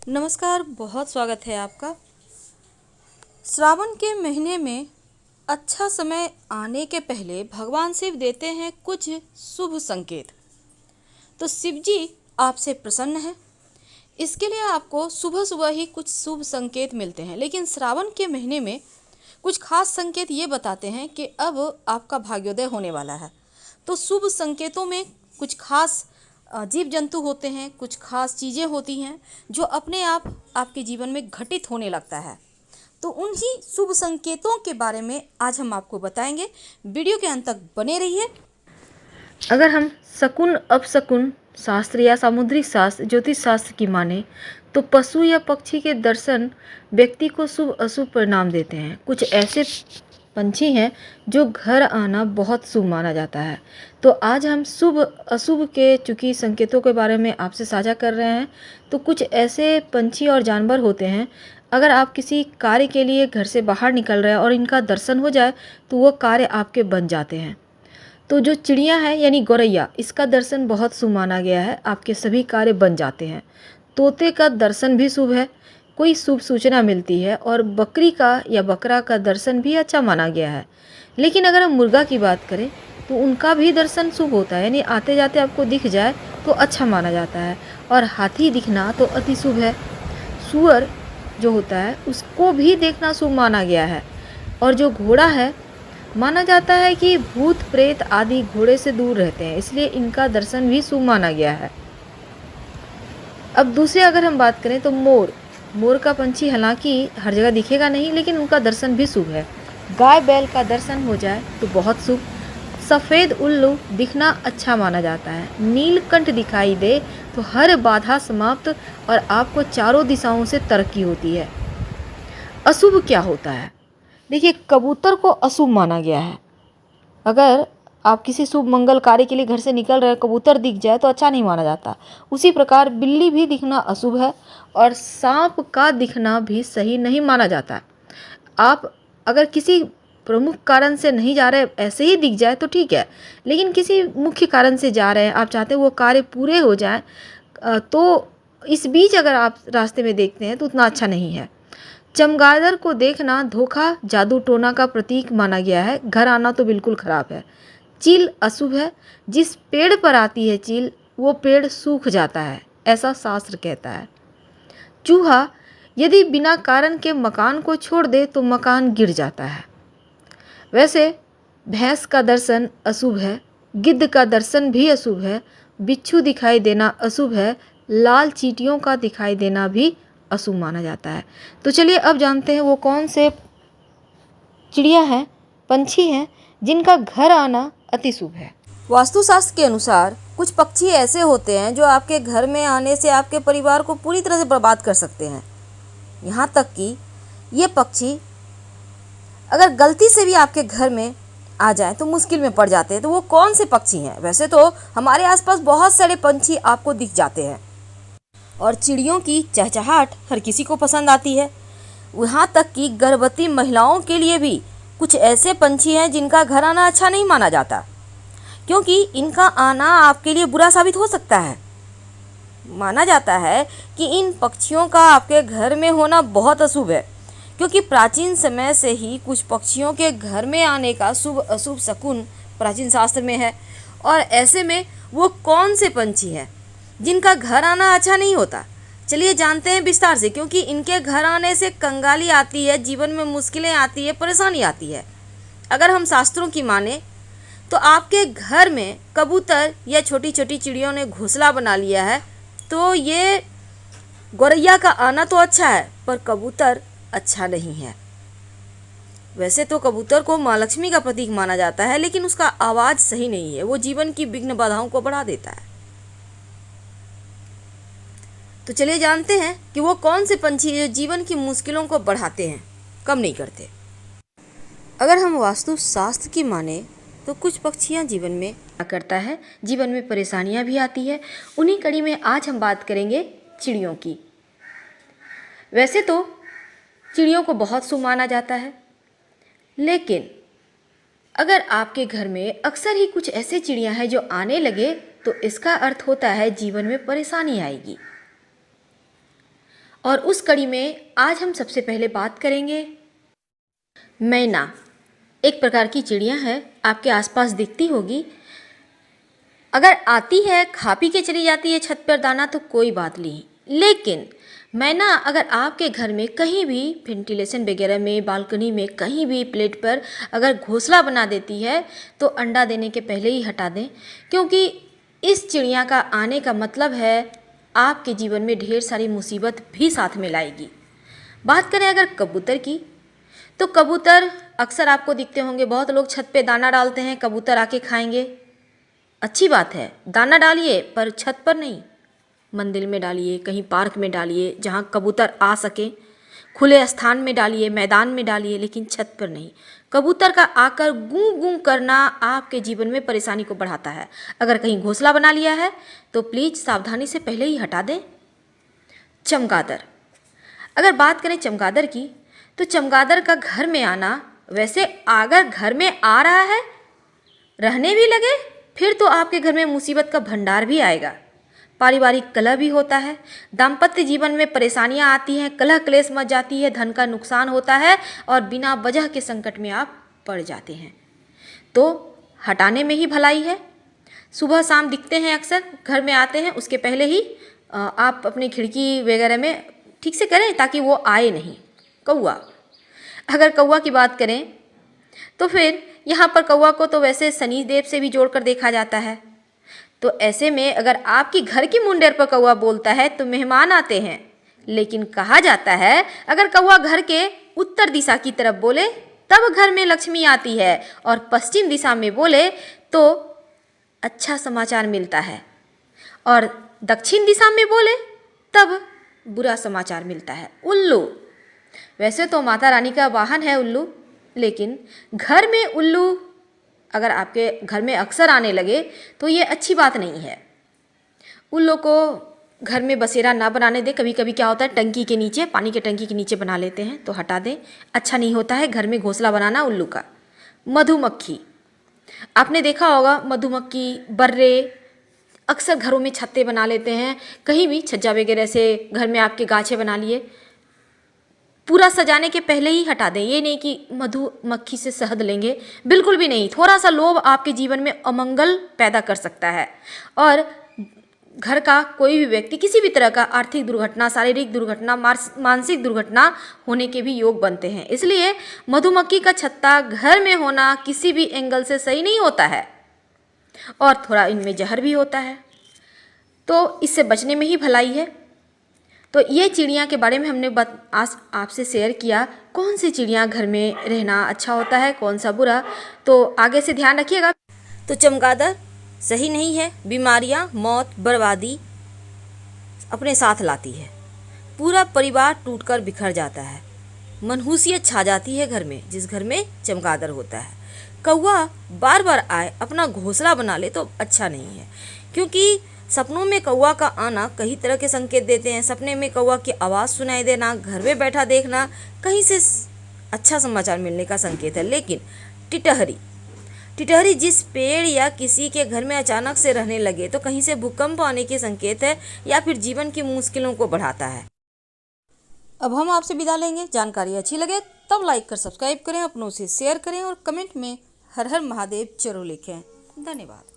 नमस्कार, बहुत स्वागत है आपका। श्रावण के महीने में अच्छा समय आने के पहले भगवान शिव देते हैं कुछ शुभ संकेत। तो शिव जी आपसे प्रसन्न हैं, इसके लिए आपको सुबह सुबह ही कुछ शुभ संकेत मिलते हैं। लेकिन श्रावण के महीने में कुछ खास संकेत ये बताते हैं कि अब आपका भाग्योदय होने वाला है। तो शुभ संकेतों में कुछ खास जीव जंतु होते हैं, कुछ खास चीज़ें होती हैं जो अपने आप आपके जीवन में घटित होने लगता है। तो उन्हीं शुभ संकेतों के बारे में आज हम आपको बताएंगे। वीडियो के अंत तक बने रहिए। अगर हम शकुन अपशकुन शास्त्र या सामुद्रिक शास्त्र ज्योतिष शास्त्र की माने तो पशु या पक्षी के दर्शन व्यक्ति को शुभ अशुभ परिणाम देते हैं। कुछ ऐसे पंछी हैं जो घर आना बहुत शुभ माना जाता है। तो आज हम शुभ अशुभ के चूँकि संकेतों के बारे में आपसे साझा कर रहे हैं। तो कुछ ऐसे पंछी और जानवर होते हैं, अगर आप किसी कार्य के लिए घर से बाहर निकल रहे हैं और इनका दर्शन हो जाए तो वो कार्य आपके बन जाते हैं। तो जो चिड़िया है यानी गौरैया, इसका दर्शन बहुत शुभ माना गया है, आपके सभी कार्य बन जाते हैं। तोते का दर्शन भी शुभ है, कोई शुभ सूचना मिलती है। और बकरी का या बकरा का दर्शन भी अच्छा माना गया है। लेकिन अगर हम मुर्गा की बात करें तो उनका भी दर्शन शुभ होता है, यानी आते जाते आपको दिख जाए तो अच्छा माना जाता है। और हाथी दिखना तो अति शुभ है। सूअर जो होता है उसको भी देखना शुभ माना गया है। और जो घोड़ा है, माना जाता है कि भूत प्रेत आदि घोड़े से दूर रहते हैं, इसलिए इनका दर्शन भी शुभ माना गया है। अब दूसरे अगर हम बात करें तो मोर का पंछी हालांकि हर जगह दिखेगा नहीं, लेकिन उनका दर्शन भी शुभ है। गाय बैल का दर्शन हो जाए तो बहुत शुभ। सफ़ेद उल्लू दिखना अच्छा माना जाता है। नीलकंठ दिखाई दे तो हर बाधा समाप्त और आपको चारों दिशाओं से तरक्की होती है। अशुभ क्या होता है? देखिए, कबूतर को अशुभ माना गया है। अगर आप किसी शुभ मंगल कार्य के लिए घर से निकल रहे कबूतर दिख जाए तो अच्छा नहीं माना जाता। उसी प्रकार बिल्ली भी दिखना अशुभ है और सांप का दिखना भी सही नहीं माना जाता। आप अगर किसी प्रमुख कारण से नहीं जा रहे, ऐसे ही दिख जाए तो ठीक है, लेकिन किसी मुख्य कारण से जा रहे हैं, आप चाहते हैं वो कार्य पूरे हो जाए, तो इस बीच अगर आप रास्ते में देखते हैं तो उतना अच्छा नहीं है। चमगादड़ को देखना धोखा जादू टोना का प्रतीक माना गया है। घर आना तो बिल्कुल खराब है। चील अशुभ है। जिस पेड़ पर आती है चील वो पेड़ सूख जाता है, ऐसा शास्त्र कहता है। चूहा यदि बिना कारण के मकान को छोड़ दे तो मकान गिर जाता है। वैसे भैंस का दर्शन अशुभ है। गिद्ध का दर्शन भी अशुभ है। बिच्छू दिखाई देना अशुभ है। लाल चींटियों का दिखाई देना भी अशुभ माना जाता है। तो चलिए अब जानते हैं वो कौन से चिड़िया हैं, पंछी हैं जिनका घर आना अति शुभ है। वास्तुशास्त्र के अनुसार कुछ पक्षी ऐसे होते हैं जो आपके घर में आने से आपके परिवार को पूरी तरह से बर्बाद कर सकते हैं। यहाँ तक कि ये पक्षी अगर गलती से भी आपके घर में आ जाए तो मुश्किल में पड़ जाते हैं। तो वो कौन से पक्षी हैं? वैसे तो हमारे आसपास बहुत सारे पंछी आपको दिख जाते हैं और चिड़ियों की चहचहाहट हर किसी को पसंद आती है। यहाँ तक कि गर्भवती महिलाओं के लिए भी कुछ ऐसे पंछी हैं जिनका घर आना अच्छा नहीं माना जाता, क्योंकि इनका आना आपके लिए बुरा साबित हो सकता है। माना जाता है कि इन पक्षियों का आपके घर में होना बहुत अशुभ है, क्योंकि प्राचीन समय से ही कुछ पक्षियों के घर में आने का शुभ अशुभ शकुन प्राचीन शास्त्र में है। और ऐसे में वो कौन से पंछी हैं जिनका घर आना अच्छा नहीं होता? चलिए जानते हैं विस्तार से, क्योंकि इनके घर आने से कंगाली आती है, जीवन में मुश्किलें आती है, परेशानी आती है। अगर हम शास्त्रों की माने तो आपके घर में कबूतर या छोटी छोटी चिड़ियों ने घोंसला बना लिया है, तो ये गौरैया का आना तो अच्छा है पर कबूतर अच्छा नहीं है। वैसे तो कबूतर को माँ लक्ष्मी का प्रतीक माना जाता है, लेकिन उसका आवाज़ सही नहीं है, वो जीवन की विघ्न बाधाओं को बढ़ा देता है। तो चलिए जानते हैं कि वो कौन से पंछी जो जीवन की मुश्किलों को बढ़ाते हैं, कम नहीं करते। अगर हम वास्तु शास्त्र की माने तो कुछ पक्षियां जीवन में क्या करता है, जीवन में परेशानियां भी आती है। उन्हीं कड़ी में आज हम बात करेंगे चिड़ियों की। वैसे तो चिड़ियों को बहुत शुभ माना जाता है, लेकिन अगर आपके घर में अक्सर ही कुछ ऐसे चिड़ियां हैं जो आने लगे तो इसका अर्थ होता है जीवन में परेशानी आएगी। और उस कड़ी में आज हम सबसे पहले बात करेंगे मैना। एक प्रकार की चिड़िया है, आपके आसपास दिखती होगी। अगर आती है, खा पी के चली जाती है छत पर दाना तो कोई बात नहीं, लेकिन मैना अगर आपके घर में कहीं भी वेंटिलेशन वगैरह में, बालकनी में, कहीं भी प्लेट पर अगर घोंसला बना देती है तो अंडा देने के पहले ही हटा दें, क्योंकि इस चिड़िया का आने का मतलब है आपके जीवन में ढेर सारी मुसीबत भी साथ में लाएगी। बात करें अगर कबूतर की, तो कबूतर अक्सर आपको दिखते होंगे, बहुत लोग छत पे दाना डालते हैं, कबूतर आके खाएंगे। अच्छी बात है, दाना डालिए पर छत पर नहीं, मंदिर में डालिए, कहीं पार्क में डालिए जहाँ कबूतर आ सके, खुले स्थान में डालिए, मैदान में डालिए, लेकिन छत पर नहीं। कबूतर का आकर गूं गूं करना आपके जीवन में परेशानी को बढ़ाता है। अगर कहीं घोंसला बना लिया है तो प्लीज़ सावधानी से पहले ही हटा दें। चमगादड़, अगर बात करें चमगादड़ की, तो चमगादड़ का घर में आना, वैसे अगर घर में आ रहा है, रहने भी लगे, फिर तो आपके घर में मुसीबत का भंडार भी आएगा। पारिवारिक कलह भी होता है, दाम्पत्य जीवन में परेशानियां आती हैं, कलह क्लेश मच जाती है, धन का नुकसान होता है और बिना वजह के संकट में आप पड़ जाते हैं। तो हटाने में ही भलाई है। सुबह शाम दिखते हैं, अक्सर घर में आते हैं, उसके पहले ही आप अपनी खिड़की वगैरह में ठीक से करें ताकि वो आए नहीं। कौआ, अगर कौआ की बात करें तो फिर यहाँ पर कौआ को तो वैसे शनि देव से भी जोड़कर देखा जाता है। तो ऐसे में अगर आपकी घर की मुंडेर पर कौआ बोलता है तो मेहमान आते हैं, लेकिन कहा जाता है अगर कौआ घर के उत्तर दिशा की तरफ बोले तब घर में लक्ष्मी आती है, और पश्चिम दिशा में बोले तो अच्छा समाचार मिलता है, और दक्षिण दिशा में बोले तब बुरा समाचार मिलता है। उल्लू, वैसे तो माता रानी का वाहन है उल्लू, लेकिन घर में उल्लू अगर आपके घर में अक्सर आने लगे तो ये अच्छी बात नहीं है। उल्लू को घर में बसेरा ना बनाने दें। कभी कभी क्या होता है, टंकी के नीचे, पानी के टंकी के नीचे बना लेते हैं, तो हटा दें, अच्छा नहीं होता है घर में घोंसला बनाना उल्लू का। मधुमक्खी, आपने देखा होगा मधुमक्खी, बर्रे अक्सर घरों में छत्ते बना लेते हैं, कहीं भी छज्जा वगैरह से घर में आपके गाछे बना लिए, पूरा सजाने के पहले ही हटा दें। ये नहीं कि मधुमक्खी से शहद लेंगे, बिल्कुल भी नहीं। थोड़ा सा लोभ आपके जीवन में अमंगल पैदा कर सकता है, और घर का कोई भी व्यक्ति किसी भी तरह का आर्थिक दुर्घटना, शारीरिक दुर्घटना, मानसिक दुर्घटना होने के भी योग बनते हैं। इसलिए मधुमक्खी का छत्ता घर में होना किसी भी एंगल से सही नहीं होता है, और थोड़ा इनमें जहर भी होता है, तो इससे बचने में ही भलाई है। तो ये चिड़िया के बारे में हमने आज आपसे शेयर किया। कौन सी चिड़िया घर में रहना अच्छा होता है, कौन सा बुरा, तो आगे से ध्यान रखिएगा। तो चमगादड़ सही नहीं है, बीमारियां, मौत, बर्बादी अपने साथ लाती है, पूरा परिवार टूटकर बिखर जाता है, मनहूसियत छा जाती है घर में जिस घर में चमगादड़ होता है। कौवा बार बार आए, अपना घोंसला बना ले तो अच्छा नहीं है, क्योंकि सपनों में कौवा का आना कई तरह के संकेत देते हैं। सपने में कौवा की आवाज़ सुनाई देना, घर में बैठा देखना, कहीं से अच्छा समाचार मिलने का संकेत है। लेकिन टिटहरी जिस पेड़ या किसी के घर में अचानक से रहने लगे तो कहीं से भूकंप आने के संकेत है, या फिर जीवन की मुश्किलों को बढ़ाता है। अब हम आपसे विदा लेंगे। जानकारी अच्छी लगे तब लाइक कर सब्सक्राइब करें, अपनों से शेयर करें, और कमेंट में हर हर महादेव जरूर लिखें। धन्यवाद।